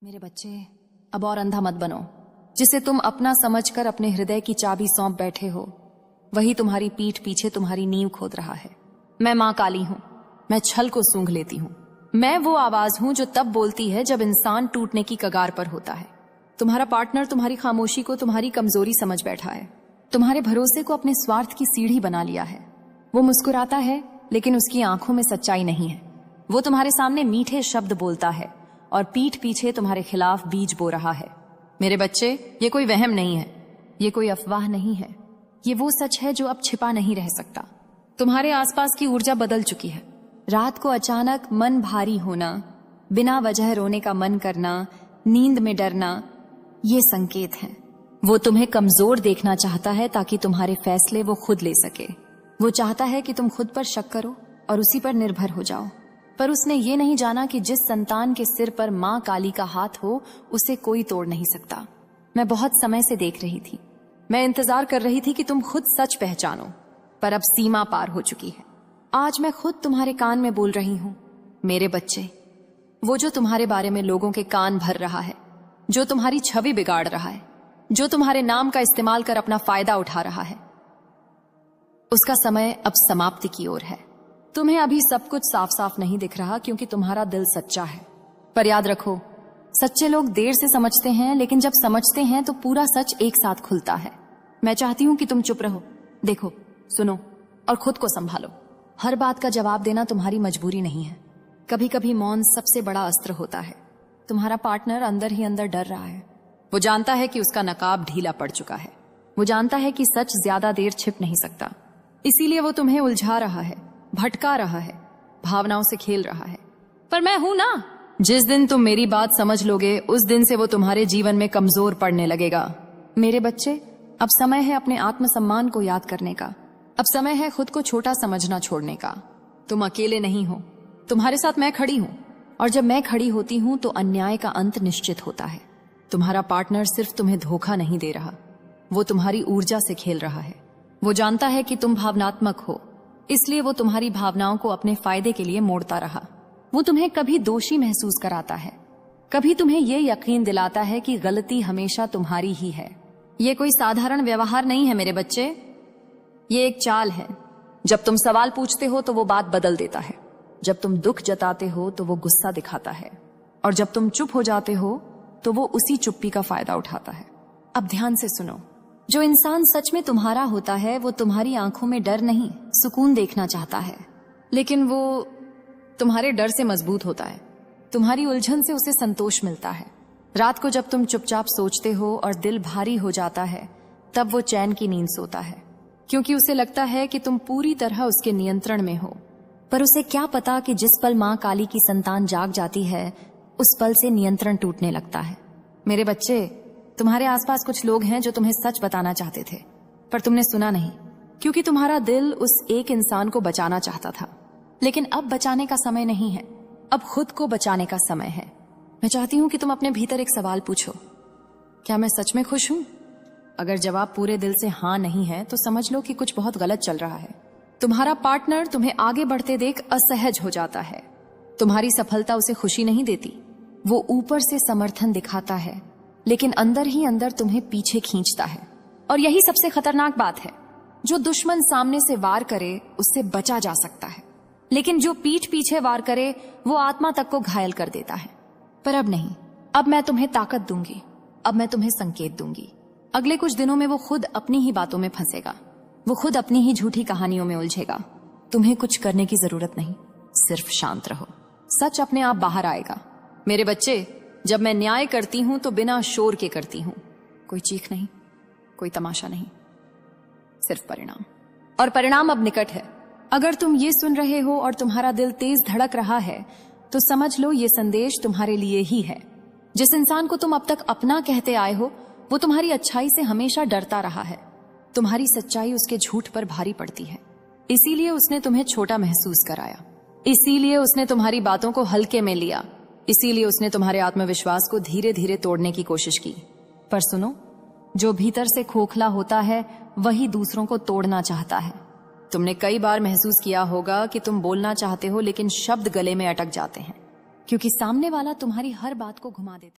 मेरे बच्चे, अब और अंधा मत बनो। जिसे तुम अपना समझकर अपने हृदय की चाबी सौंप बैठे हो, वही तुम्हारी पीठ पीछे तुम्हारी नींव खोद रहा है। मैं मां काली हूं, मैं छल को सूंघ लेती हूं। मैं वो आवाज हूं जो तब बोलती है जब इंसान टूटने की कगार पर होता है। तुम्हारा पार्टनर तुम्हारी खामोशी को तुम्हारी कमजोरी समझ बैठा है, तुम्हारे भरोसे को अपने स्वार्थ की सीढ़ी बना लिया है। वो मुस्कुराता है लेकिन उसकी आंखों में सच्चाई नहीं है। वो तुम्हारे सामने मीठे शब्द बोलता है और पीठ पीछे तुम्हारे खिलाफ बीज बो रहा है। मेरे बच्चे, ये कोई वहम नहीं है, ये कोई अफवाह नहीं है, ये वो सच है जो अब छिपा नहीं रह सकता। तुम्हारे आसपास की ऊर्जा बदल चुकी है। रात को अचानक मन भारी होना, बिना वजह रोने का मन करना, नींद में डरना, ये संकेत हैं। वो तुम्हें कमजोर देखना चाहता है ताकि तुम्हारे फैसले वो खुद ले सके। वो चाहता है कि तुम खुद पर शक करो और उसी पर निर्भर हो जाओ। पर उसने ये नहीं जाना कि जिस संतान के सिर पर मां काली का हाथ हो, उसे कोई तोड़ नहीं सकता। मैं बहुत समय से देख रही थी, मैं इंतजार कर रही थी कि तुम खुद सच पहचानो, पर अब सीमा पार हो चुकी है। आज मैं खुद तुम्हारे कान में बोल रही हूं। मेरे बच्चे, वो जो तुम्हारे बारे में लोगों के कान भर रहा है, जो तुम्हारी छवि बिगाड़ रहा है, जो तुम्हारे नाम का इस्तेमाल कर अपना फायदा उठा रहा है, उसका समय अब समाप्ति की ओर है। तुम्हें अभी सब कुछ साफ साफ नहीं दिख रहा क्योंकि तुम्हारा दिल सच्चा है। पर याद रखो, सच्चे लोग देर से समझते हैं, लेकिन जब समझते हैं तो पूरा सच एक साथ खुलता है। मैं चाहती हूं कि तुम चुप रहो, देखो, सुनो और खुद को संभालो। हर बात का जवाब देना तुम्हारी मजबूरी नहीं है। कभी कभी मौन सबसे बड़ा अस्त्र होता है। तुम्हारा पार्टनर अंदर ही अंदर डर रहा है। वो जानता है कि उसका नकाब ढीला पड़ चुका है। वो जानता है कि सच ज्यादा देर छिप नहीं सकता। इसीलिए वो तुम्हें उलझा रहा है, भटका रहा है, भावनाओं से खेल रहा है। पर मैं हूं ना। जिस दिन तुम मेरी बात समझ लोगे, उस दिन से वो तुम्हारे जीवन में कमजोर पड़ने लगेगा। मेरे बच्चे, अब समय है अपने आत्मसम्मान को याद करने का। अब समय है खुद को छोटा समझना छोड़ने का। तुम अकेले नहीं हो, तुम्हारे साथ मैं खड़ी हूं, और जब मैं खड़ी होती हूं तो अन्याय का अंत निश्चित होता है। तुम्हारा पार्टनर सिर्फ तुम्हें धोखा नहीं दे रहा, वो तुम्हारी ऊर्जा से खेल रहा है। वो जानता है कि तुम भावनात्मक हो, इसलिए वो तुम्हारी भावनाओं को अपने फायदे के लिए मोड़ता रहा। वो तुम्हें कभी दोषी महसूस कराता है, कभी तुम्हें ये यकीन दिलाता है कि गलती हमेशा तुम्हारी ही है। ये कोई साधारण व्यवहार नहीं है मेरे बच्चे, ये एक चाल है। जब तुम सवाल पूछते हो तो वो बात बदल देता है, जब तुम दुख जताते हो तो वो गुस्सा दिखाता है, और जब तुम चुप हो जाते हो तो वो उसी चुप्पी का फायदा उठाता है। अब ध्यान से सुनो, जो इंसान सच में तुम्हारा होता है वो तुम्हारी आंखों में डर नहीं, सुकून देखना चाहता है, लेकिन वो तुम्हारे डर से मजबूत होता है। तुम्हारी उलझन से उसे संतोष मिलता है। रात को जब तुम चुपचाप सोचते हो और दिल भारी हो जाता है, तब वो चैन की नींद सोता है, क्योंकि उसे लगता है कि तुम पूरी तरह उसके नियंत्रण में हो। पर उसे क्या पता कि जिस पल मां काली की संतान जाग जाती है, उस पल से नियंत्रण टूटने लगता है। मेरे बच्चे, तुम्हारे आसपास कुछ लोग हैं जो तुम्हें सच बताना चाहते थे, पर तुमने सुना नहीं, क्योंकि तुम्हारा दिल उस एक इंसान को बचाना चाहता था। लेकिन अब बचाने का समय नहीं है, अब खुद को बचाने का समय है। मैं चाहती हूं कि तुम अपने भीतर एक सवाल पूछो, क्या मैं सच में खुश हूं? अगर जवाब पूरे दिल से हाँ नहीं है तो समझ लो कि कुछ बहुत गलत चल रहा है। तुम्हारा पार्टनर तुम्हें आगे बढ़ते देख असहज हो जाता है। तुम्हारी सफलता उसे खुशी नहीं देती। वो ऊपर से समर्थन दिखाता है, लेकिन अंदर ही अंदर तुम्हें पीछे खींचता है। और यही सबसे खतरनाक बात है, जो दुश्मन सामने से वार करे उससे बचा जा सकता है, लेकिन जो पीठ पीछे वार करे वो आत्मा तक को घायल कर देता है। पर अब नहीं, अब मैं तुम्हें ताकत दूंगी, अब मैं तुम्हें संकेत दूंगी। अगले कुछ दिनों में वो खुद अपनी ही बातों में फंसेगा, वो खुद अपनी ही झूठी कहानियों में उलझेगा। तुम्हें कुछ करने की जरूरत नहीं, सिर्फ शांत रहो, सच अपने आप बाहर आएगा। मेरे बच्चे, जब मैं न्याय करती हूं तो बिना शोर के करती हूं। कोई चीख नहीं, कोई तमाशा नहीं, सिर्फ परिणाम। और परिणाम अब निकट है। अगर तुम ये सुन रहे हो और तुम्हारा दिल तेज धड़क रहा है, तो समझ लो ये संदेश तुम्हारे लिए ही है। जिस इंसान को तुम अब तक अपना कहते आए हो, वो तुम्हारी अच्छाई से हमेशा डरता रहा है। तुम्हारी सच्चाई उसके झूठ पर भारी पड़ती है, इसीलिए उसने तुम्हें छोटा महसूस कराया, इसीलिए उसने तुम्हारी बातों को हल्के में लिया, इसीलिए उसने तुम्हारे आत्मविश्वास को धीरे धीरे तोड़ने की कोशिश की। पर सुनो, जो भीतर से खोखला होता है वही दूसरों को तोड़ना चाहता है। तुमने कई बार महसूस किया होगा कि तुम बोलना चाहते हो लेकिन शब्द गले में अटक जाते हैं, क्योंकि सामने वाला तुम्हारी हर बात को घुमा देता है।